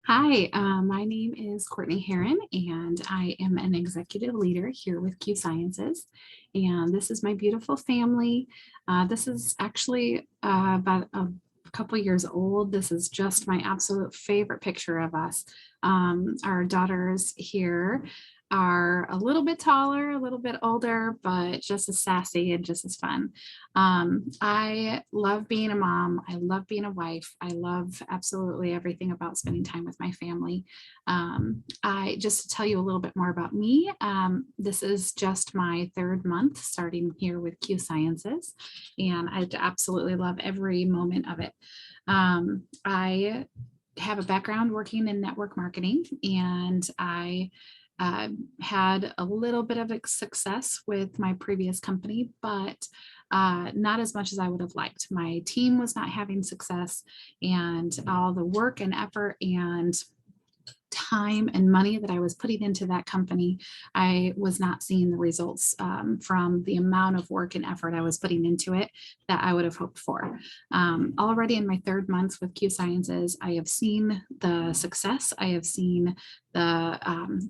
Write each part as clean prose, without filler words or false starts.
Hi, my name is Courtney Heron, and I am an executive leader here with Q Sciences. And this is my beautiful family. This is actually about a couple years old. This is just my absolute favorite picture of us. Our daughters here are a little bit taller, a little bit older, but just as sassy and just as fun. I love being a mom. I love being a wife. I love absolutely everything about spending time with my family. I just to tell you a little bit more about me. This is just my third month starting here with Q Sciences, and I absolutely love every moment of it. I have a background working in network marketing, and I had a little bit of success with my previous company, but not as much as I would have liked. My team was not having success, and all the work and effort and time and money that I was putting into that company, I was not seeing the results from the amount of work and effort I was putting into it that I would have hoped for. Already in my third month with Q Sciences, I have seen the success. I have seen the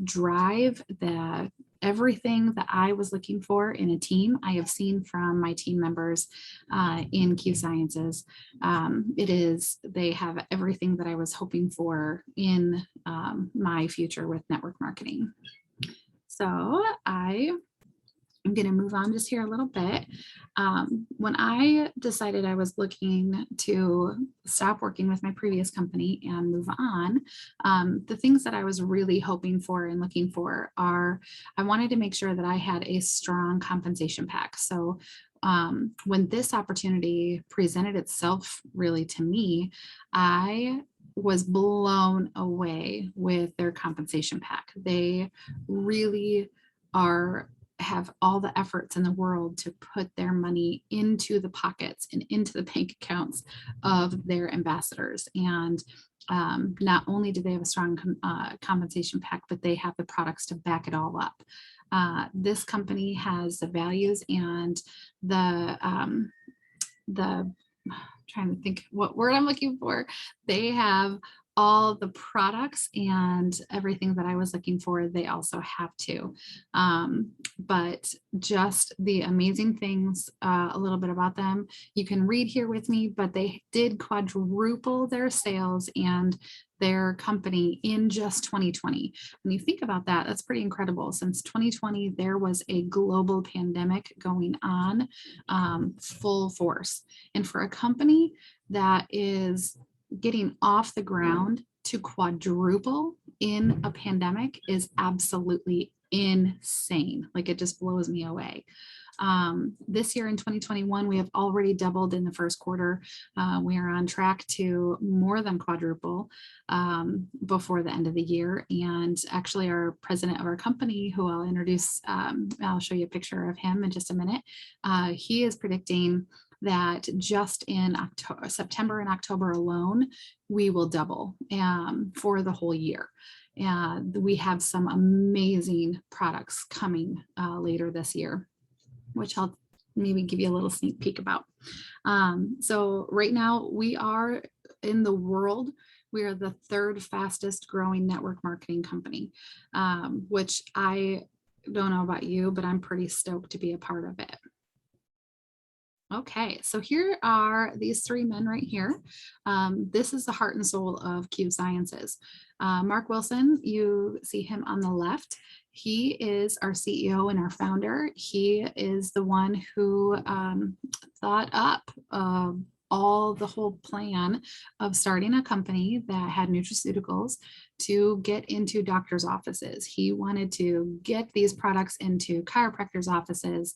drive, the everything that I was looking for in a team, I have seen from my team members in Q Sciences. They have everything that I was hoping for in my future with network marketing. So I'm going to move on just here a little bit. When I decided I was looking to stop working with my previous company and move on, the things that I was really hoping for and looking for are, I wanted to make sure that I had a strong compensation pack. So when this opportunity presented itself really to me, I was blown away with their compensation pack. They really have all the efforts in the world to put their money into the pockets and into the bank accounts of their ambassadors. And not only do they have a strong compensation pack, but they have the products to back it all up. This company has the values and the trying to think what word I'm looking for. They have all the products and everything that I was looking for, they also have too. But just the amazing things, a little bit about them, you can read here with me, but they did quadruple their sales and their company in just 2020. When you think about that, that's pretty incredible. Since 2020, there was a global pandemic going on full force. And for a company that is getting off the ground to quadruple in a pandemic is absolutely insane. Like, it just blows me away. This year in 2021, we have already doubled in the first quarter. We are on track to more than quadruple before the end of the year. And actually, our president of our company, who I'll introduce, I'll show you a picture of him in just a minute. He is predicting that just in September and October alone, we will double for the whole year. And we have some amazing products coming later this year, which I'll maybe give you a little sneak peek about. So right now we are in the world, we are the third fastest growing network marketing company, which I don't know about you, but I'm pretty stoked to be a part of it. Okay, so here are these three men right here. This is the heart and soul of Q Sciences. Mark Wilson, you see him on the left. He is our CEO and our founder. He is the one who thought up the whole plan of starting a company that had nutraceuticals to get into doctors' offices. He wanted to get these products into chiropractors' offices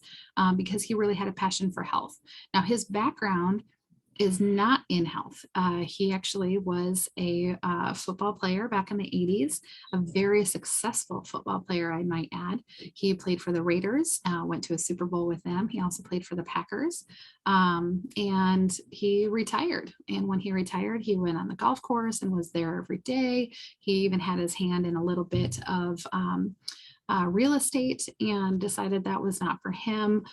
because he really had a passion for health. Now, his background is not in health. He actually was a football player back in the 80s, a very successful football player, I might add. He played for the Raiders, went to a Super Bowl with them. He also played for the Packers, and he retired. And when he retired, he went on the golf course and was there every day. He even had his hand in a little bit of real estate and decided that was not for him,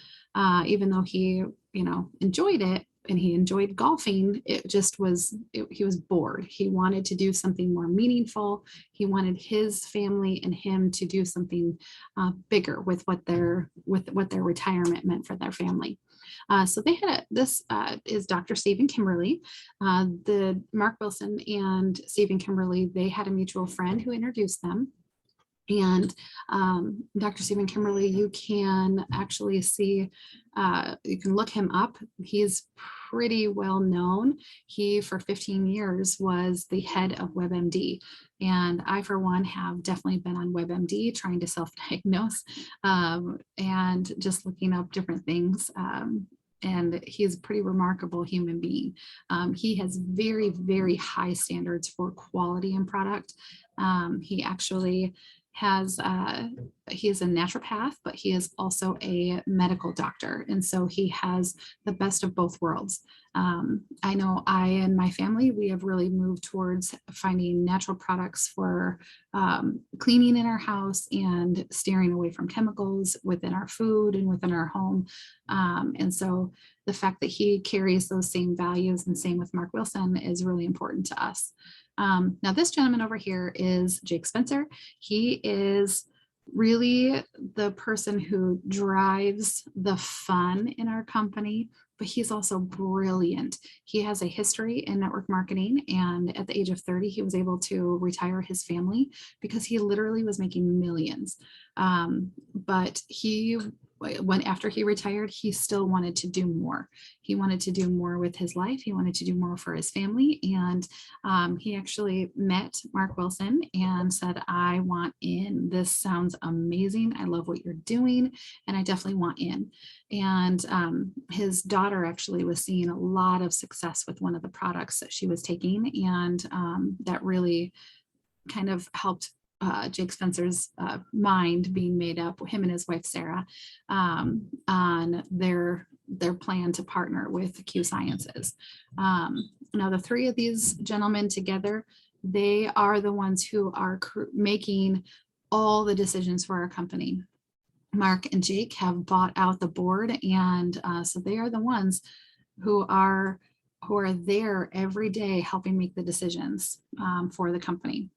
even though he, enjoyed it and he enjoyed golfing. It just was, he was bored. He wanted to do something more meaningful. He wanted his family and him to do something bigger with what their retirement meant for their family. So they had this is Dr. Stephen Kimberly. The Mark Wilson and Stephen Kimberly, they had a mutual friend who introduced them. And Dr. Stephen Kimberly, you can actually see, you can look him up. He's pretty well known. He, for 15 years, was the head of WebMD. And I, for one, have definitely been on WebMD trying to self-diagnose and just looking up different things. And he's a pretty remarkable human being. He has very, very high standards for quality and product. He actually has he is a naturopath, but he is also a medical doctor, and so he has the best of both worlds. I know I and my family, we have really moved towards finding natural products for cleaning in our house and steering away from chemicals within our food and within our home. And so the fact that he carries those same values, and same with Mark Wilson, is really important to us. Now this gentleman over here is Jake Spencer. He is really the person who drives the fun in our company, but he's also brilliant. He has a history in network marketing, and at the age of 30, he was able to retire his family because he literally was making millions. But after he retired, he still wanted to do more. He wanted to do more with his life. He wanted to do more for his family. And he actually met Mark Wilson and said, I want in. This sounds amazing. I love what you're doing, and I definitely want in. And his daughter actually was seeing a lot of success with one of the products that she was taking. And that really kind of helped Jake Spencer's mind being made up, him and his wife Sarah, on their plan to partner with Q Sciences. Now the three of these gentlemen together, they are the ones who are making all the decisions for our company. Mark and Jake have bought out the board, and so they are the ones who are there every day helping make the decisions for the company.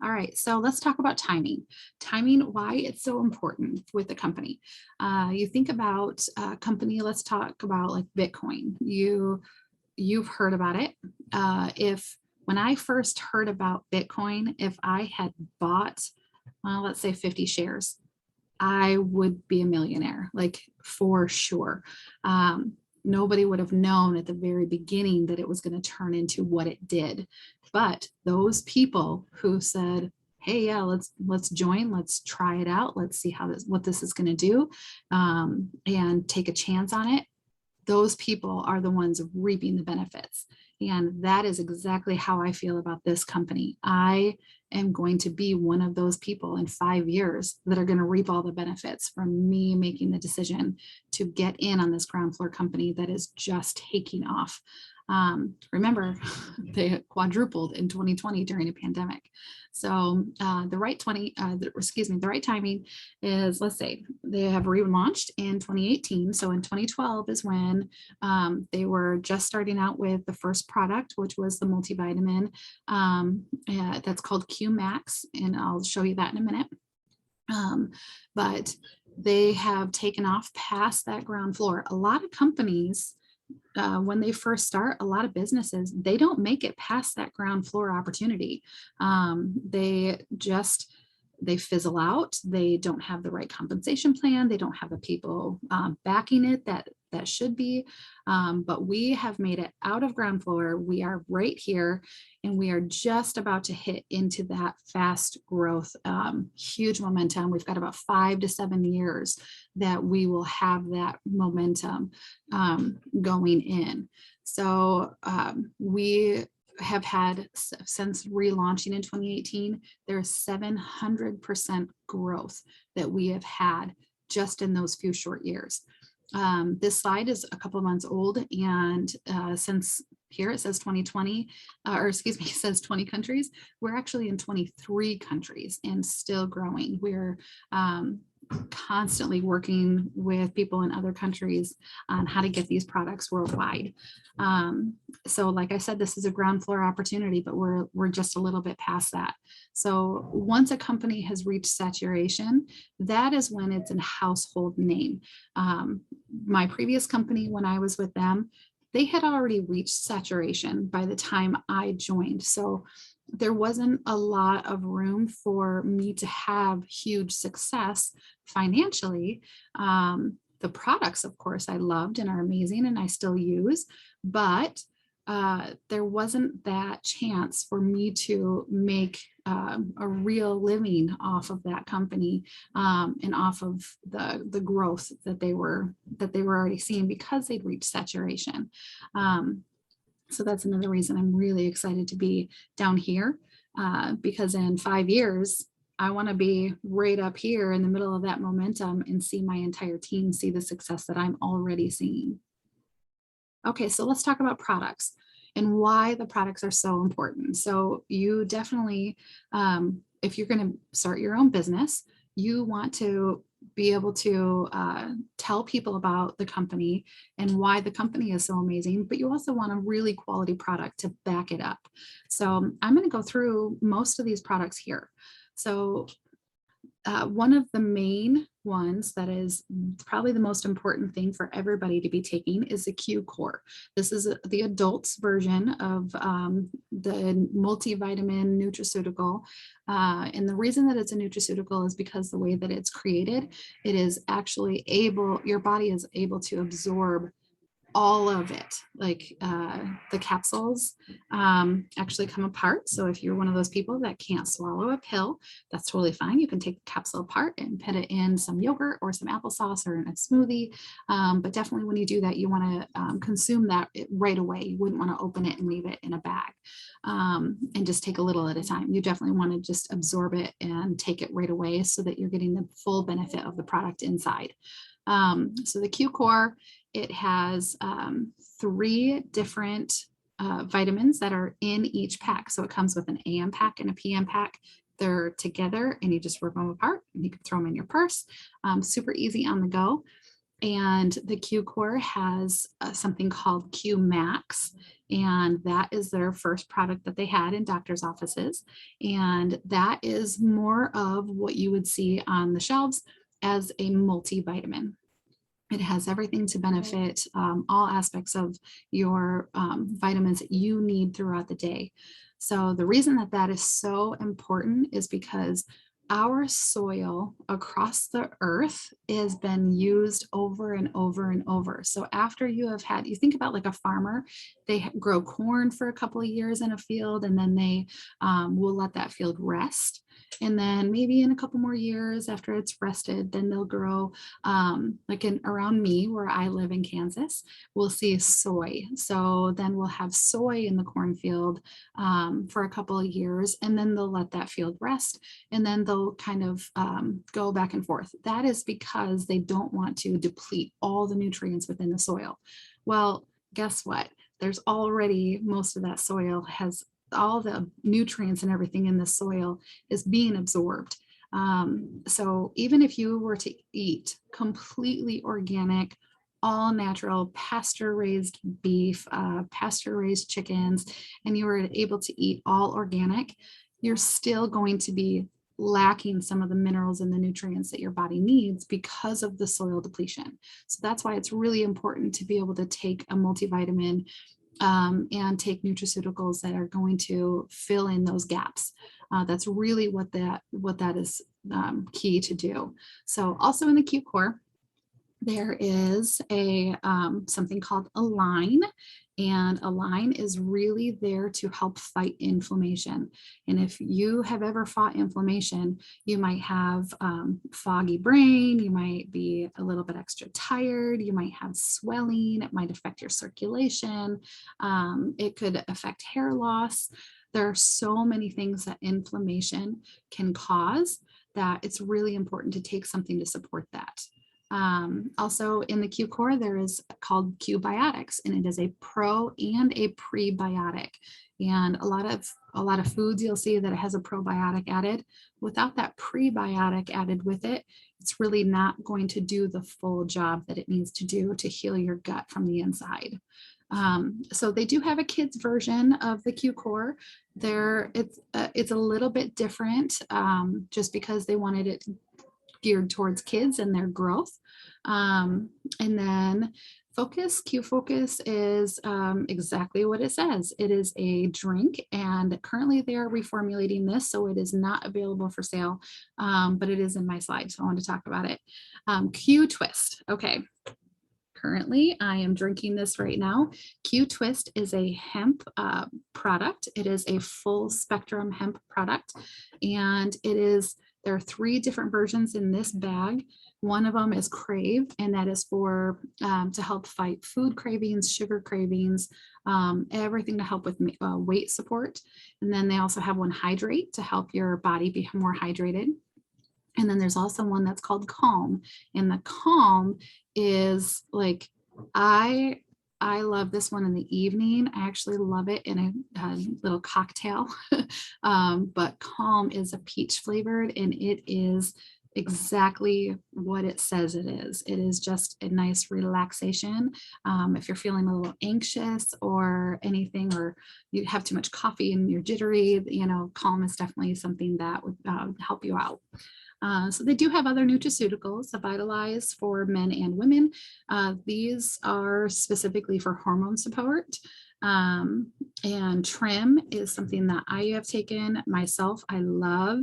All right, so let's talk about timing. Timing, why it's so important with the company. You think about a company, let's talk about like Bitcoin. You've heard about it. When I first heard about Bitcoin, if I had bought, let's say 50 shares, I would be a millionaire, like for sure. Nobody would have known at the very beginning that it was going to turn into what it did. But those people who said, hey, yeah, let's join, let's try it out, let's see what this is going to do, and take a chance on it, those people are the ones reaping the benefits. And that is exactly how I feel about this company. I am going to be one of those people in 5 years that are going to reap all the benefits from me making the decision to get in on this ground floor company that is just taking off. Remember, they quadrupled in 2020 during a pandemic. So the right timing is, let's say they have relaunched in 2018. So in 2012 is when they were just starting out with the first product, which was the multivitamin that's called Q Max, and I'll show you that in a minute. But they have taken off past that ground floor. A lot of companies, when they first start, a lot of businesses, they don't make it past that ground floor opportunity. They fizzle out. They don't have the right compensation plan. They don't have the people backing it that that should be. But we have made it out of ground floor. We are right here, and we are just about to hit into that fast growth, huge momentum. We've got about 5 to 7 years that we will have that momentum going in. So we have had, since relaunching in 2018, there's 700% growth that we have had just in those few short years. This slide is a couple of months old, and since here it says 2020, or excuse me, it says 20 countries. We're actually in 23 countries and still growing. We're constantly working with people in other countries on how to get these products worldwide. So like I said, this is a ground floor opportunity, but we're just a little bit past that. So once a company has reached saturation, that is when it's a household name. My previous company, when I was with them, they had already reached saturation by the time I joined. So there wasn't a lot of room for me to have huge success financially. The products, of course, I loved and are amazing and I still use, but there wasn't that chance for me to make a real living off of that company and off of the growth that they were already seeing because they'd reached saturation. So that's another reason I'm really excited to be down here, because in 5 years, I want to be right up here in the middle of that momentum and see my entire team see the success that I'm already seeing. Okay, so let's talk about products and why the products are so important. So you definitely, if you're going to start your own business, you want to be able to tell people about the company and why the company is so amazing, but you also want a really quality product to back it up. So I'm going to go through most of these products here. So one of the main ones that is probably the most important thing for everybody to be taking is the Q Core. This is the adults version of the multivitamin nutraceutical. And the reason that it's a nutraceutical is because the way that it's created, it is actually able, your body is able to absorb all of it. Like the capsules actually come apart. So if you're one of those people that can't swallow a pill, that's totally fine. You can take the capsule apart and put it in some yogurt or some applesauce or in a smoothie. But definitely when you do that, you want to consume that right away. You wouldn't want to open it and leave it in a bag and just take a little at a time. You definitely want to just absorb it and take it right away so that you're getting the full benefit of the product inside. So the Q Core, it has 3 different vitamins that are in each pack. So it comes with an AM pack and a PM pack. They're together and you just rip them apart and you can throw them in your purse. Super easy on the go. And the Q Core has something called Q Max, and that is their first product that they had in doctors' offices. And that is more of what you would see on the shelves as a multivitamin. It has everything to benefit all aspects of your vitamins that you need throughout the day. So the reason that that is so important is because our soil across the earth has been used over and over and over. So after you have had, you think about like a farmer, they grow corn for a couple of years in a field, and then they will let that field rest. And then maybe in a couple more years after it's rested, then they'll grow like around me where I live in Kansas, we'll see soy. So then we'll have soy in the cornfield for a couple of years, and then they'll let that field rest. And then they'll kind of go back and forth. That is because they don't want to deplete all the nutrients within the soil. Well, guess what? There's already, most of that soil has all the nutrients and everything in the soil is being absorbed. So even if you were to eat completely organic, all natural, pasture-raised beef, pasture-raised chickens, and you were able to eat all organic, you're still going to be lacking some of the minerals and the nutrients that your body needs because of the soil depletion. So that's why it's really important to be able to take a multivitamin and take nutraceuticals that are going to fill in those gaps. That's really what that is key to do. So also in the Q Core, there is a something called a line, and a line is really there to help fight inflammation. And if you have ever fought inflammation, you might have foggy brain, you might be a little bit extra tired, you might have swelling, it might affect your circulation, it could affect hair loss. There are so many things that inflammation can cause that it's really important to take something to support that. Also in the Q core, there is called Q biotics, and it is a pro and a prebiotic. And a lot of foods you'll see that it has a probiotic added. Without that prebiotic added with it, it's really not going to do the full job that it needs to do to heal your gut from the inside. So they do have a kids version of the Q core. It's a little bit different just because they wanted it geared towards kids and their growth. And then Q Focus is exactly what it says. It is a drink, and currently they are reformulating this, so it is not available for sale, but it is in my slide, so I want to talk about it. Q Twist. Okay. Currently, I am drinking this right now. Q Twist is a hemp product. It is a full spectrum hemp product, and there are 3 different versions in this bag. One of them is Crave, and that is for to help fight food cravings, sugar cravings, everything to help with weight support. And then they also have one Hydrate to help your body be more hydrated. And then there's also one that's called Calm, and the Calm is like, I love this one in the evening. I actually love it in a little cocktail. But Calm is a peach flavored, and it is exactly what it says it is. It is just a nice relaxation. If you're feeling a little anxious or anything, or you have too much coffee and you're jittery, Calm is definitely something that would help you out. So they do have other nutraceuticals, the Vitalize for men and women. These are specifically for hormone support. And Trim is something that I have taken myself. I love.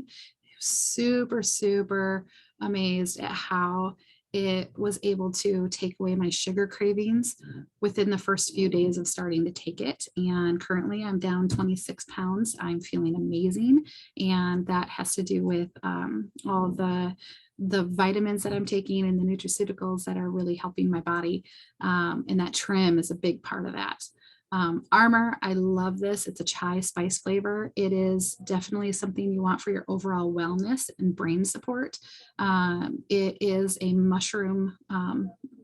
Super, super amazed at how it was able to take away my sugar cravings within the first few days of starting to take it. And currently I'm down 26 pounds. I'm feeling amazing. And that has to do with all the vitamins that I'm taking and the nutraceuticals that are really helping my body. And that Trim is a big part of that. Armor, I love this. It's a chai spice flavor. It is definitely something you want for your overall wellness and brain support. It is a mushroom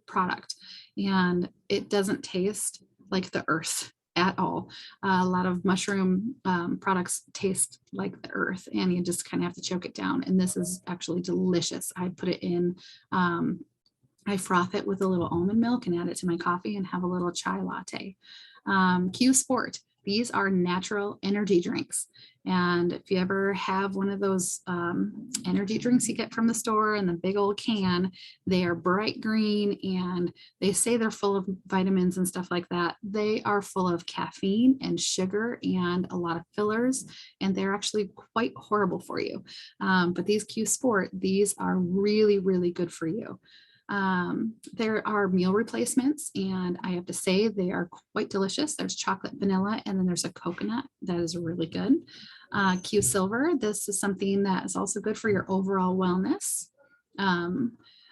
product, and it doesn't taste like the earth at all. A lot of mushroom products taste like the earth, and you just kind of have to choke it down. And this is actually delicious. I put it in, I froth it with a little almond milk and add it to my coffee and have a little chai latte. Q Sport, these are natural energy drinks. And if you ever have one of those energy drinks you get from the store in the big old can, they are bright green and they say they're full of vitamins and stuff like that. They are full of caffeine and sugar and a lot of fillers, and they're actually quite horrible for you. But these Q Sport, these are really, really good for you. There are meal replacements, and I have to say they are quite delicious. There's chocolate vanilla, and then there's a coconut that is really good. Q Silver, this is something that is also good for your overall wellness.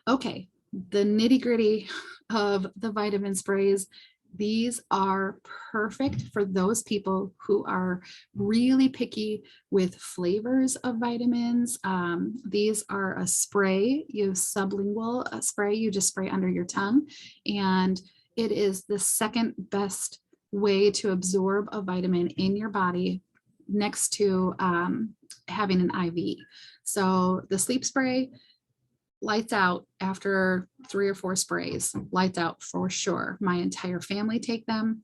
Okay, the nitty gritty of the vitamin sprays. These are perfect for those people who are really picky with flavors of vitamins. These are a spray, sublingual spray, you just spray under your tongue. And it is the second best way to absorb a vitamin in your body next to having an IV. So the sleep spray, lights out after 3 or 4 sprays, lights out for sure. My entire family take them.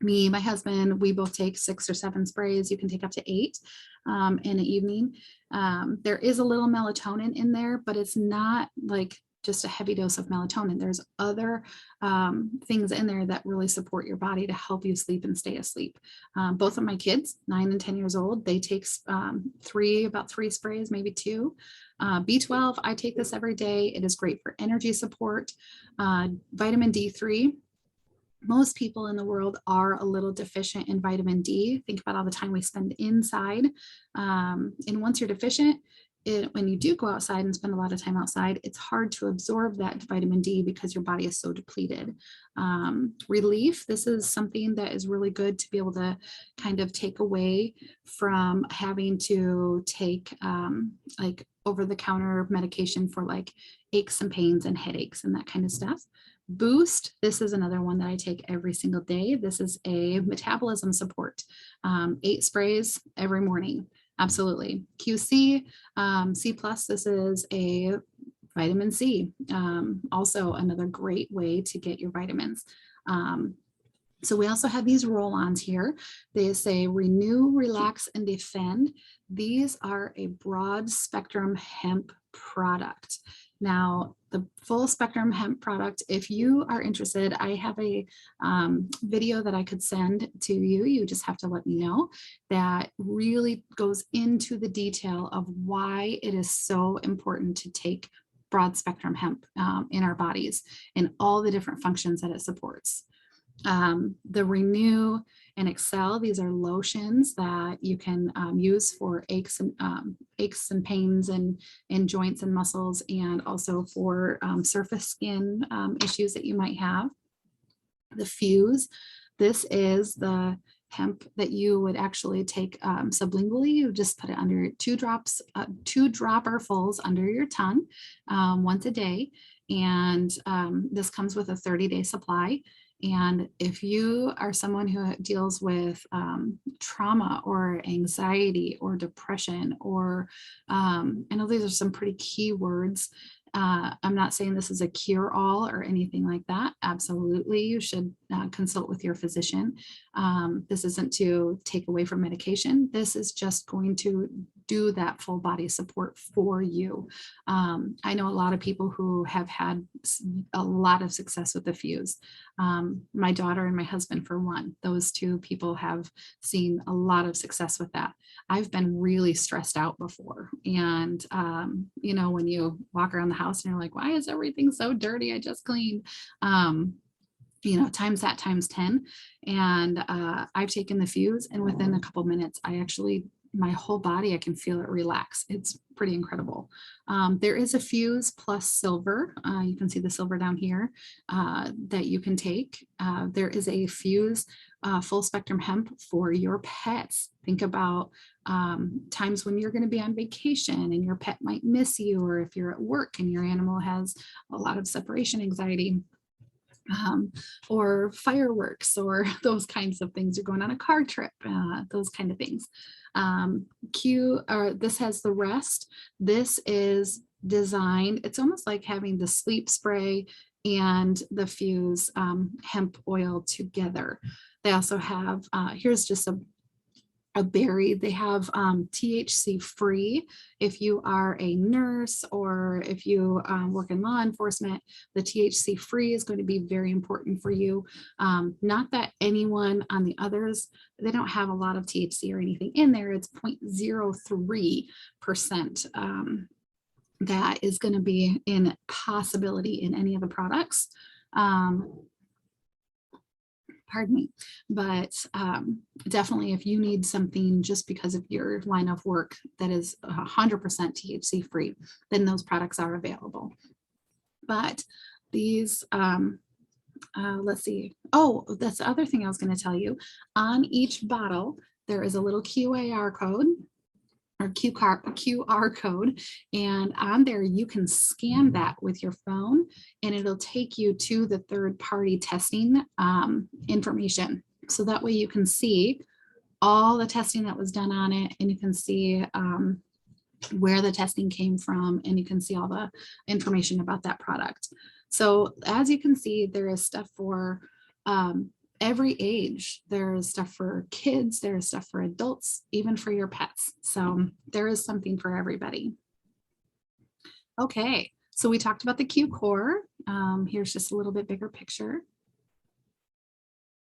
Me, my husband, we both take 6 or 7 sprays. You can take up to 8 in an evening. There is a little melatonin in there, but it's not like just a heavy dose of melatonin. There's other things in there that really support your body to help you sleep and stay asleep. Both of my kids, 9 and 10 years old, they take about three sprays, maybe two. B12, I take this every day. It is great for energy support. Vitamin D3. Most people in the world are a little deficient in vitamin D. Think about all the time we spend inside. And once you're deficient, when you do go outside and spend a lot of time outside, it's hard to absorb that vitamin D because your body is so depleted. Relief, this is something that is really good to be able to kind of take away from having to take like over-the-counter medication for like aches and pains and headaches and that kind of stuff. Boost, this is another one that I take every single day. This is a metabolism support, 8 sprays every morning. Absolutely. QC, C+, this is a vitamin C, also another great way to get your vitamins. So we also have these roll-ons here. They say renew, relax, and defend. These are a broad spectrum hemp product. Now, the full spectrum hemp product, if you are interested, I have a video that I could send to you. You just have to let me know, that really goes into the detail of why it is so important to take broad spectrum hemp in our bodies and all the different functions that it supports. The Renew and Excel, these are lotions that you can use for aches and pains and joints and muscles, and also for surface skin issues that you might have. The Fuse, this is the hemp that you would actually take sublingually. You just put it under 2 dropperfuls under your tongue once a day, and this comes with a 30-day supply. And if you are someone who deals with trauma or anxiety or depression, or I know these are some pretty key words. I'm not saying this is a cure-all or anything like that. Absolutely, you should consult with your physician. This isn't to take away from medication. This is just going to do that full body support for you. I know a lot of people who have had a lot of success with the Fuse. My daughter and my husband, for one, those two people have seen a lot of success with that. I've been really stressed out before. And, you know, when you walk around the house and you're like, why is everything so dirty? I just cleaned. You know, times that times 10. And I've taken the Fuse, and within a couple minutes, my whole body, I can feel it relax. It's pretty incredible. There is a Fuse plus silver. You can see the silver down here that you can take. There is a Fuse full spectrum hemp for your pets. Think about times when you're going to be on vacation and your pet might miss you, or if you're at work and your animal has a lot of separation anxiety. Or fireworks, or those kinds of things. You're going on a car trip, those kind of things. This has the Rest. This is designed, it's almost like having the sleep spray and the Fuse hemp oil together. They also have, here's just a berry. They have THC free. If you are a nurse or if you work in law enforcement, the THC free is going to be very important for you. Not that anyone on the others, they don't have a lot of THC or anything in there. It's 0.03%. That is going to be in possibility in any of the products. Pardon me, but definitely if you need something just because of your line of work that is 100% THC free, then those products are available. But these, let's see. Oh, that's the other thing I was going to tell you. On each bottle, there is a little QR code, or QR code, and on there you can scan that with your phone, and it'll take you to the third-party testing information. So that way you can see all the testing that was done on it, and you can see where the testing came from, and you can see all the information about that product. So as you can see, there is stuff for every age. There's stuff for kids, there's stuff for adults, even for your pets. So there is something for everybody. Okay, So we talked about the Q core. Here's just a little bit bigger picture.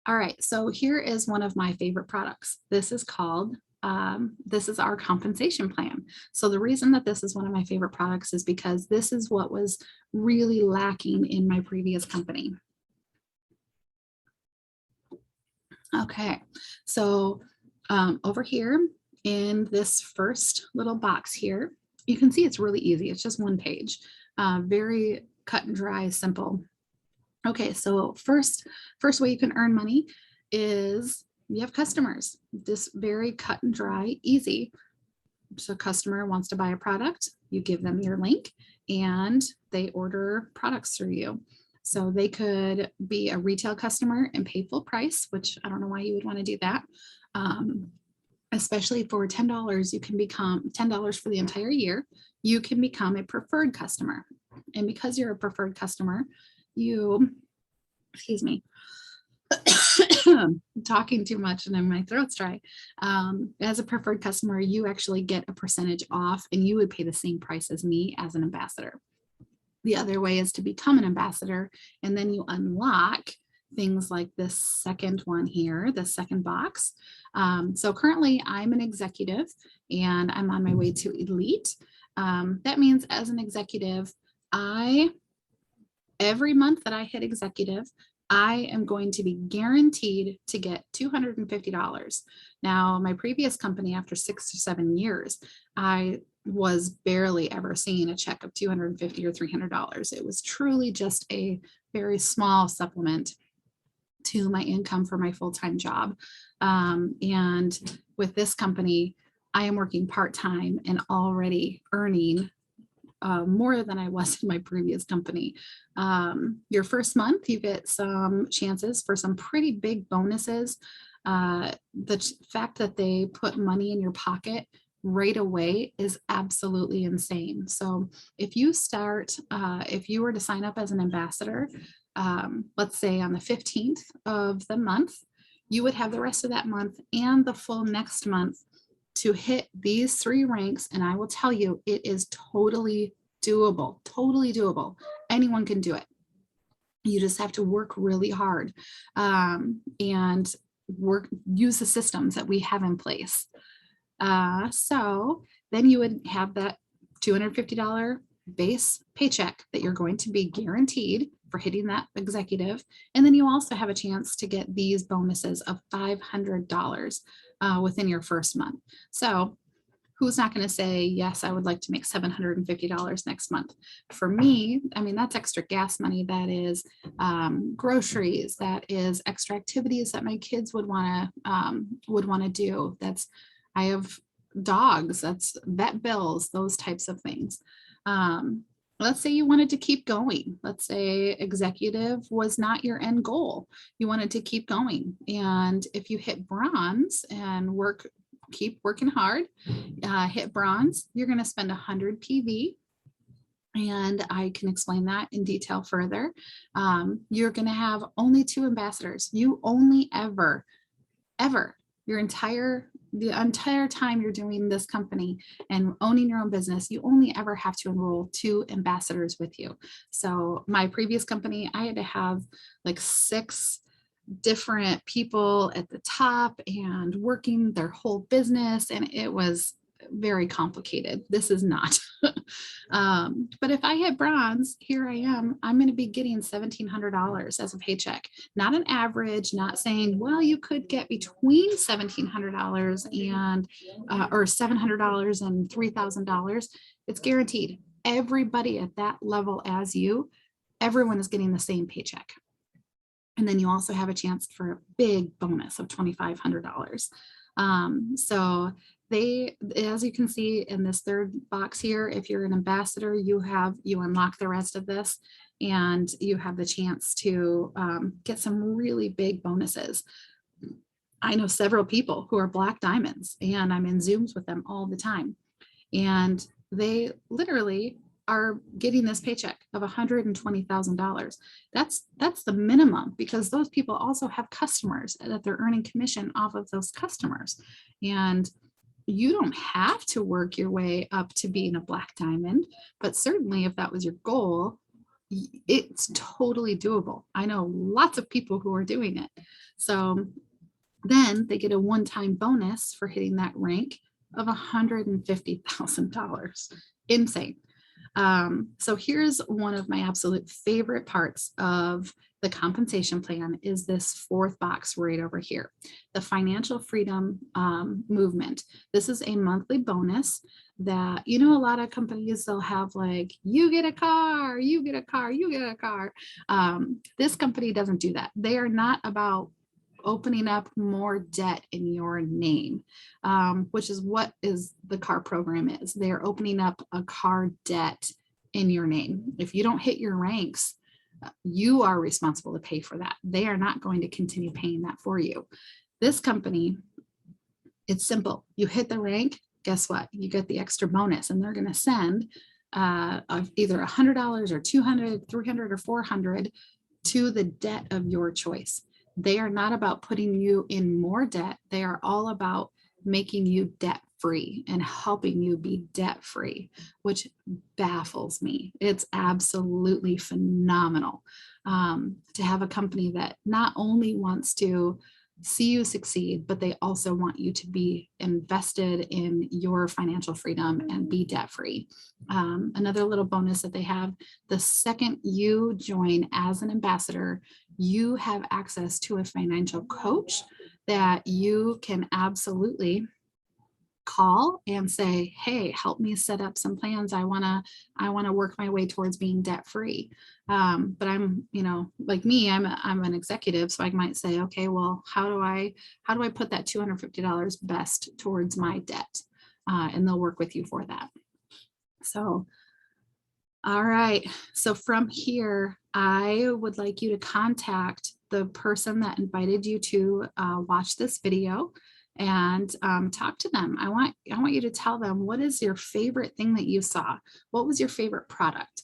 All right, so here is one of my favorite products. This is called, this is our compensation plan. So the reason that this is one of my favorite products is because this is what was really lacking in my previous company. Okay, so over here in this first little box here, you can see it's really easy. It's just one page, very cut and dry, simple. Okay, so first way you can earn money is you have customers. This very cut and dry, easy. So customer wants to buy a product, you give them your link and they order products through you. So they could be a retail customer and pay full price, which I don't know why you would want to do that. Especially for $10, you can become $10 for the entire year. You can become a preferred customer. And because you're a preferred customer, you, excuse me, talking too much and then my throat's dry. As a preferred customer, you actually get a percentage off and you would pay the same price as me as an ambassador. The other way is to become an ambassador and then you unlock things like this second one here, the second box. So currently I'm an executive and I'm on my way to elite. That means as an executive, every month that I hit executive, I am going to be guaranteed to get $250. Now, my previous company, after 6 to 7 years, I was barely ever seeing a check of $250 or $300. It was truly just a very small supplement to my income for my full-time job. And with this company, I am working part-time and already earning more than I was in my previous company. Your first month, you get some chances for some pretty big bonuses. The fact that they put money in your pocket right away is absolutely insane. So if you start, if you were to sign up as an ambassador, let's say on the 15th of the month, you would have the rest of that month and the full next month to hit these 3 ranks. And I will tell you, it is totally doable, totally doable. Anyone can do it. You just have to work really hard and use the systems that we have in place. So then you would have that $250 base paycheck that you're going to be guaranteed for hitting that executive. And then you also have a chance to get these bonuses of $500 within your first month. So who's not going to say, yes, I would like to make $750 next month? For me, I mean, that's extra gas money. That is groceries. That is extra activities that my kids would want to do. I have dogs. That's vet bills, those types of things. Let's say you wanted to keep going. Let's say executive was not your end goal. You wanted to keep going. And if you hit bronze and keep working hard, hit bronze, you're going to spend 100 PV. And I can explain that in detail further. You're going to have only 2 ambassadors. You only ever, the entire time you're doing this company and owning your own business, you only ever have to enroll 2 ambassadors with you. So my previous company, I had to have like 6 different people at the top and working their whole business, and it was very complicated. This is not. But if I hit bronze, here I am, I'm going to be getting $1,700 as a paycheck, not an average, not saying, well, you could get between $1,700 and or $700 and $3,000. It's guaranteed. Everybody at that level as you, everyone is getting the same paycheck. And then you also have a chance for a big bonus of $2,500. So as you can see in this third box here, if you're an ambassador, you unlock the rest of this and you have the chance to get some really big bonuses. I know several people who are Black Diamonds and I'm in Zooms with them all the time. And they literally are getting this paycheck of $120,000. That's the minimum, because those people also have customers that they're earning commission off of those customers. And you don't have to work your way up to being a black diamond, but certainly if that was your goal, it's totally doable. I know lots of people who are doing it. So then they get a one-time bonus for hitting that rank of $150,000. Insane. So here's one of my absolute favorite parts of the compensation plan is this fourth box right over here, the financial freedom movement. This is a monthly bonus that, you know, a lot of companies, they'll have like, you get a car, you get a car, you get a car. This company doesn't do that. They are not about opening up more debt in your name, which is what is the car program is. They're opening up a car debt in your name. If you don't hit your ranks, you are responsible to pay for that. They are not going to continue paying that for you. This company, it's simple. You hit the rank, guess what? You get the extra bonus, and they're going to send either $100 or $200, $300, or $400 to the debt of your choice. They are not about putting you in more debt. They are all about making you debt free and helping you be debt free, which baffles me. It's absolutely phenomenal to have a company that not only wants to see you succeed, but they also want you to be invested in your financial freedom and be debt free. Another little bonus that they have, the second you join as an ambassador, you have access to a financial coach that you can absolutely call and say, hey, help me set up some plans. I want to work my way towards being debt free. But I'm, you know, like me, I'm an executive. So I might say, okay, well, how do I put that $250 best towards my debt? And they'll work with you for that. So, all right. So from here, I would like you to contact the person that invited you to watch this video and talk to them. I want you to tell them, what is your favorite thing that you saw? What was your favorite product?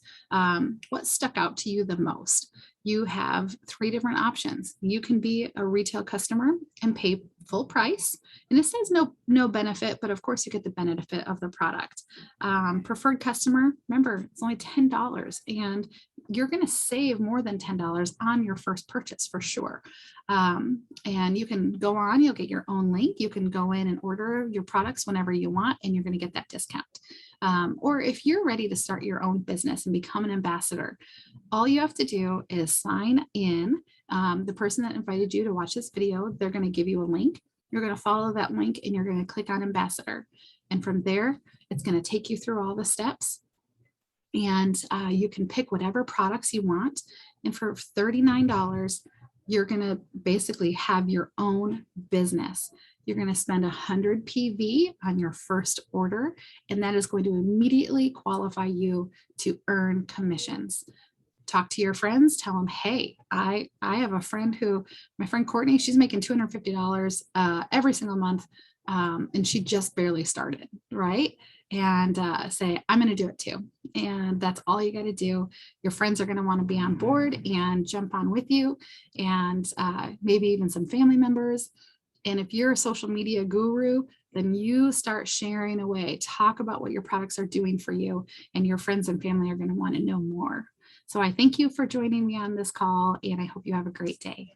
What stuck out to you the most? You have 3 different options. You can be a retail customer and pay full price. And it says no benefit, but of course you get the benefit of the product. Preferred customer, remember, it's only $10 and you're going to save more than $10 on your first purchase for sure. And you can go on, you'll get your own link. You can go in and order your products whenever you want, and you're going to get that discount. Or if you're ready to start your own business and become an ambassador, all you have to do is sign in. The person that invited you to watch this video, they're going to give you a link. You're going to follow that link and you're going to click on ambassador. And from there, it's going to take you through all the steps. And you can pick whatever products you want. And for $39, you're going to basically have your own business. You're going to spend 100 PV on your first order, and that is going to immediately qualify you to earn commissions. Talk to your friends, tell them, hey, I have a friend who, my friend Courtney, she's making $250 every single month, and she just barely started, right? And say, I'm going to do it too. And that's all you got to do. Your friends are going to want to be on board and jump on with you, and maybe even some family members. And if you're a social media guru, then you start sharing away, talk about what your products are doing for you, and your friends and family are going to want to know more. So I thank you for joining me on this call, and I hope you have a great day.